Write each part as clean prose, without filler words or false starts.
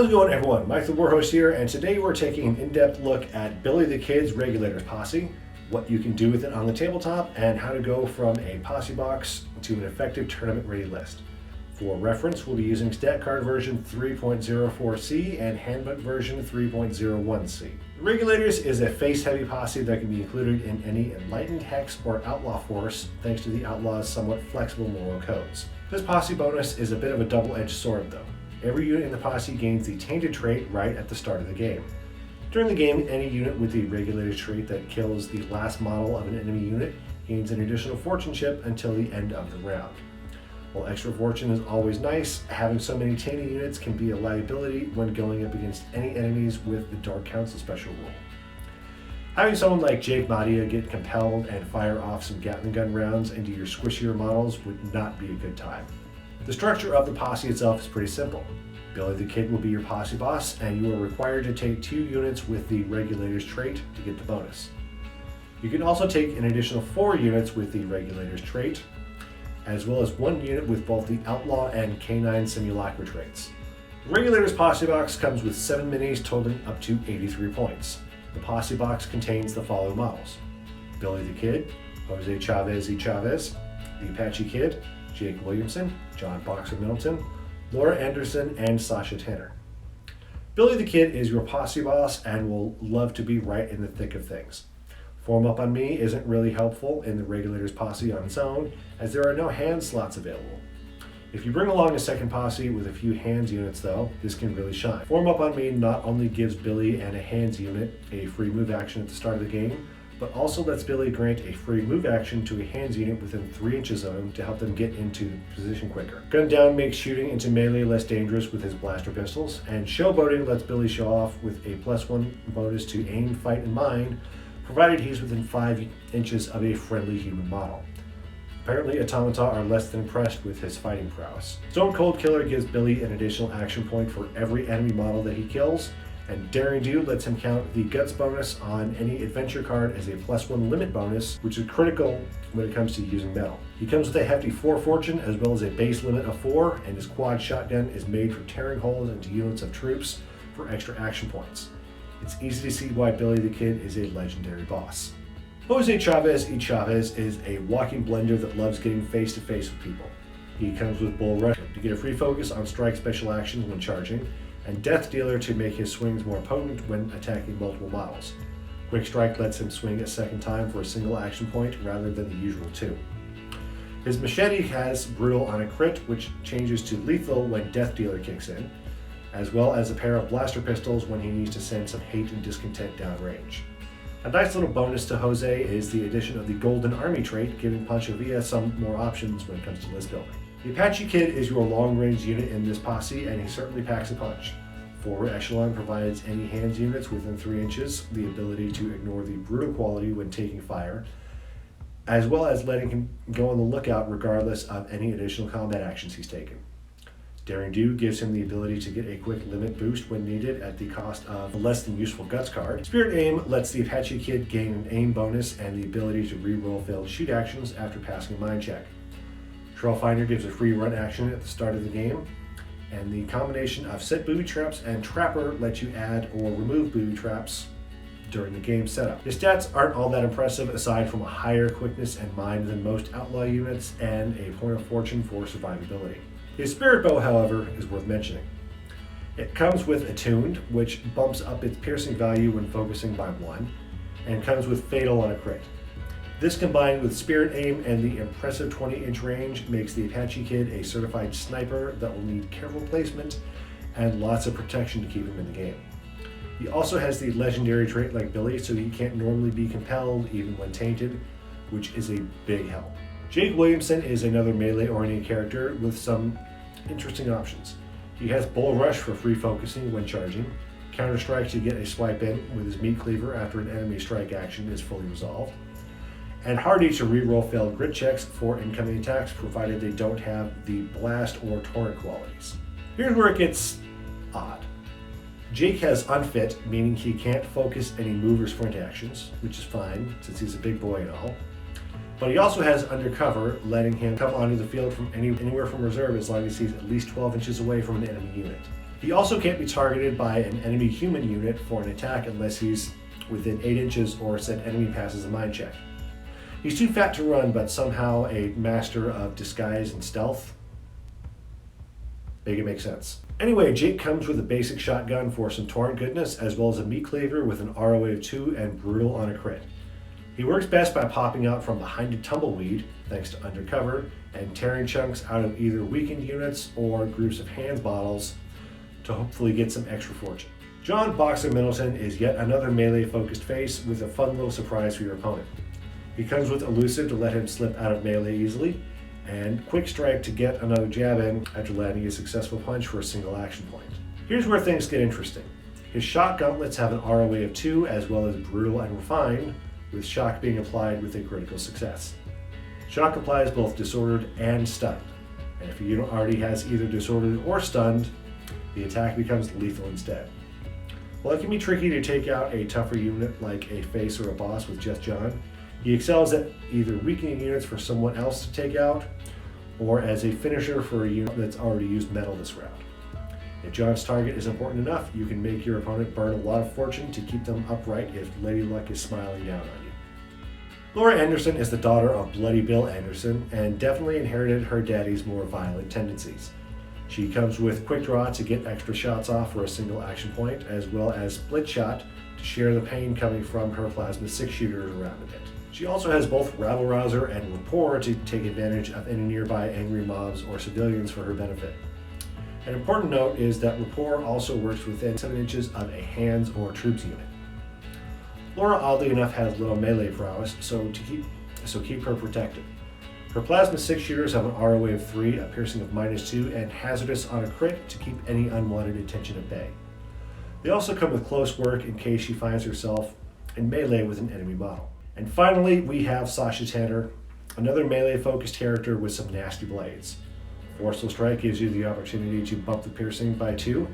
How's it going, everyone? Mike the Warhost here, and today we're taking an in-depth look at Billy the Kid's Regulators Posse, what you can do with it on the tabletop, and how to go from a Posse box to an effective tournament-ready list. For reference, we'll be using stat card version 3.04C and handbook version 3.01C. Regulators is a face-heavy posse that can be included in any Enlightened, Hex, or Outlaw force, thanks to the Outlaw's somewhat flexible moral codes. This posse bonus is a bit of a double-edged sword, though. Every unit in the posse gains the Tainted trait right at the start of the game. During the game, any unit with the Regulators trait that kills the last model of an enemy unit gains an additional fortune chip until the end of the round. While extra fortune is always nice, having so many tainted units can be a liability when going up against any enemies with the Dark Council special rule. Having someone like Jake Madia get compelled and fire off some Gatling gun rounds into your squishier models would not be a good time. The structure of the posse itself is pretty simple. Billy the Kid will be your posse boss, and you are required to take 2 units with the Regulators trait to get the bonus. You can also take an additional 4 units with the Regulators trait, as well as 1 unit with both the Outlaw and Canine Simulacra traits. The Regulators Posse Box comes with 7 minis totaling up to 83 points. The Posse Box contains the following models: Billy the Kid, Jose Chavez y Chavez, the Apache Kid, Jake Williamson, John Boxer Middleton, Laura Anderson, and Sasha Tanner. Billy the Kid is your posse boss and will love to be right in the thick of things. Form Up on Me isn't really helpful in the Regulators posse on its own, as there are no hand slots available. If you bring along a second posse with a few hands units though, this can really shine. Form Up on Me not only gives Billy and a hands unit a free move action at the start of the game, but also lets Billy grant a free move action to a hands unit within 3 inches of him to help them get into position quicker. Gun Down makes shooting into melee less dangerous with his blaster pistols, and Showboating lets Billy show off with a +1 bonus to aim, fight, and mine, provided he's within 5 inches of a friendly human model. Apparently, Automata are less than impressed with his fighting prowess. Stone Cold Killer gives Billy an additional action point for every enemy model that he kills, and Daring Do lets him count the Guts bonus on any adventure card as a +1 limit bonus, which is critical when it comes to using metal. He comes with a hefty 4 fortune as well as a base limit of 4, and his quad shotgun is made for tearing holes into units of troops for extra action points. It's easy to see why Billy the Kid is a legendary boss. Jose Chavez y Chavez is a walking blender that loves getting face to face with people. He comes with Bull Rush to get a free focus on strike special actions when charging, and Death Dealer to make his swings more potent when attacking multiple models. Quick Strike lets him swing a second time for a single action point rather than the usual 2. His machete has Brutal on a crit, which changes to lethal when Death Dealer kicks in, as well as a pair of blaster pistols when he needs to send some hate and discontent downrange. A nice little bonus to Jose is the addition of the Golden Army trait, giving Pancho Villa some more options when it comes to list building. The Apache Kid is your long-range unit in this posse, and he certainly packs a punch. Forward Echelon provides any hands units within 3 inches the ability to ignore the brutal quality when taking fire, as well as letting him go on the lookout regardless of any additional combat actions he's taken. Daring Do gives him the ability to get a quick limit boost when needed at the cost of a less than useful Guts card. Spirit Aim lets the Apache Kid gain an aim bonus and the ability to re-roll failed shoot actions after passing a mind check. Trail Finder gives a free run action at the start of the game, and the combination of set booby traps and trapper lets you add or remove booby traps during the game setup. His stats aren't all that impressive aside from a higher quickness and mind than most outlaw units and a point of fortune for survivability. His Spirit Bow, however, is worth mentioning. It comes with Attuned, which bumps up its piercing value when focusing by 1, and comes with Fatal on a crit. This combined with Spirit Aim and the impressive 20-inch range makes the Apache Kid a certified sniper that will need careful placement and lots of protection to keep him in the game. He also has the legendary trait like Billy, so he can't normally be compelled even when tainted, which is a big help. Jake Williamson is another melee-oriented character with some interesting options. He has Bull Rush for free focusing when charging, Counter Strike to get a swipe in with his meat cleaver after an enemy strike action is fully resolved, and Hardy to reroll failed grit checks for incoming attacks provided they don't have the blast or torrent qualities. Here's where it gets odd. Jake has Unfit, meaning he can't focus any move or sprint actions, which is fine since he's a big boy and all. But he also has Undercover, letting him come onto the field from anywhere from reserve as long as he's at least 12 inches away from an enemy unit. He also can't be targeted by an enemy human unit for an attack unless he's within 8 inches or said enemy passes a mind check. He's too fat to run, but somehow a master of disguise and stealth. Make it make sense. Anyway, Jake comes with a basic shotgun for some torrent goodness, as well as a meat cleaver with an ROA of 2 and brutal on a crit. He works best by popping out from behind a tumbleweed, thanks to undercover, and tearing chunks out of either weakened units or groups of hands bottles to hopefully get some extra fortune. John Boxer Middleton is yet another melee-focused face with a fun little surprise for your opponent. He comes with elusive to let him slip out of melee easily, and quick strike to get another jab in after landing a successful punch for a single action point. Here's where things get interesting. His shock gauntlets have an ROA of 2 as well as brutal and refined, with shock being applied with a critical success. Shock applies both disordered and stunned, and if a unit already has either disordered or stunned, the attack becomes lethal instead. While it can be tricky to take out a tougher unit like a face or a boss with just John, he excels at either weakening units for someone else to take out, or as a finisher for a unit that's already used metal this round. If John's target is important enough, you can make your opponent burn a lot of fortune to keep them upright if Lady Luck is smiling down on you. Laura Anderson is the daughter of Bloody Bill Anderson and definitely inherited her daddy's more violent tendencies. She comes with quick draw to get extra shots off for a single action point, as well as split shot to share the pain coming from her plasma 6-shooters around a bit. She also has both rabble rouser and rapport to take advantage of any nearby angry mobs or civilians for her benefit. An important note is that rapport also works within 7 inches of a hands or troops unit. Laura oddly enough has little melee prowess, so keep her protected. Her plasma 6-shooters have an ROA of 3, a piercing of -2, and hazardous on a crit to keep any unwanted attention at bay. They also come with close work in case she finds herself in melee with an enemy model. And finally, we have Sasha Tanner, another melee-focused character with some nasty blades. Forceful Strike gives you the opportunity to bump the piercing by 2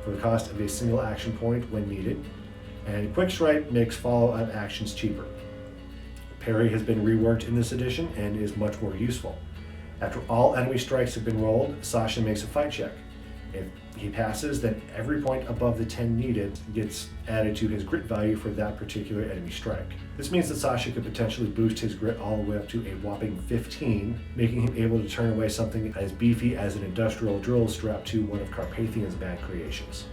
for the cost of a single action point when needed, and Quick Strike makes follow-up actions cheaper. Parry has been reworked in this edition and is much more useful. After all enemy strikes have been rolled, Sasha makes a fight check. If he passes, then every point above the 10 needed gets added to his grit value for that particular enemy strike. This means that Sasha could potentially boost his grit all the way up to a whopping 15, making him able to turn away something as beefy as an industrial drill strapped to one of Carpathian's bad creations.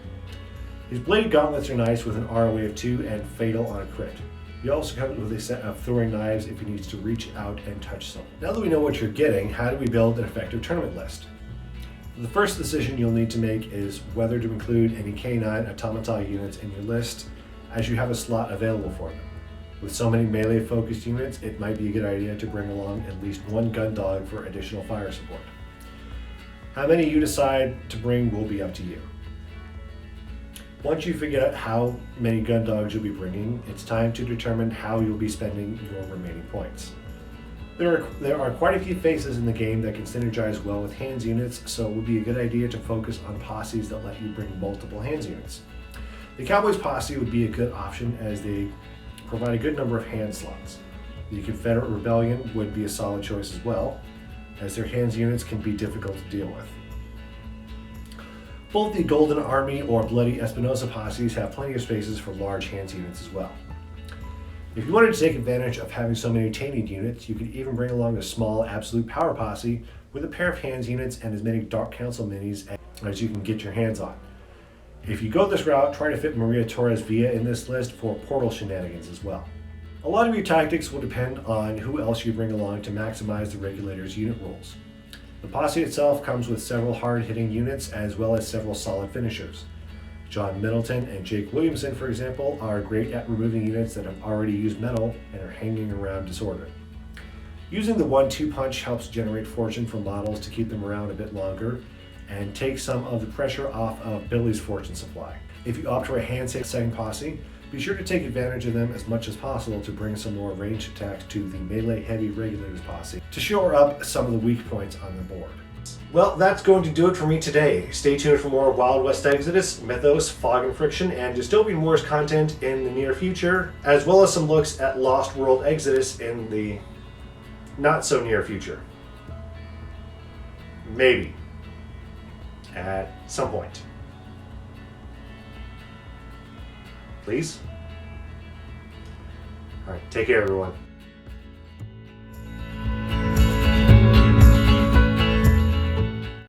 His bladed gauntlets are nice with an ROA of 2 and fatal on a crit. He also comes with a set of throwing knives if he needs to reach out and touch someone. Now that we know what you're getting, how do we build an effective tournament list? The first decision you'll need to make is whether to include any K9 automata units in your list, as you have a slot available for them. With so many melee-focused units, it might be a good idea to bring along at least one gun dog for additional fire support. How many you decide to bring will be up to you. Once you figure out how many gun dogs you'll be bringing, it's time to determine how you'll be spending your remaining points. There are quite a few faces in the game that can synergize well with hands units, so it would be a good idea to focus on posses that let you bring multiple hands units. The Cowboys posse would be a good option as they provide a good number of hand slots. The Confederate Rebellion would be a solid choice as well, as their hands units can be difficult to deal with. Both the Golden Army or Bloody Espinosa posses have plenty of spaces for large hands units as well. If you wanted to take advantage of having so many tainted units, you could even bring along a small absolute power posse with a pair of hands units and as many Dark Council minis as you can get your hands on. If you go this route, try to fit Maria Torres Villa in this list for portal shenanigans as well. A lot of your tactics will depend on who else you bring along to maximize the Regulators' unit rules. The posse itself comes with several hard-hitting units as well as several solid finishers. John Middleton and Jake Williamson, for example, are great at removing units that have already used metal and are hanging around disordered. Using the 1-2 punch helps generate fortune for models to keep them around a bit longer and take some of the pressure off of Billy's fortune supply. If you opt for a hand-safe second posse, be sure to take advantage of them as much as possible to bring some more ranged attacks to the melee-heavy Regulators posse to shore up some of the weak points on the board. Well, that's going to do it for me today. Stay tuned for more Wild West Exodus, Mythos, Fog and Friction, and Dystopian Wars content in the near future, as well as some looks at Lost World Exodus in the not-so-near future. Maybe. At some point. please. All right, take care, everyone.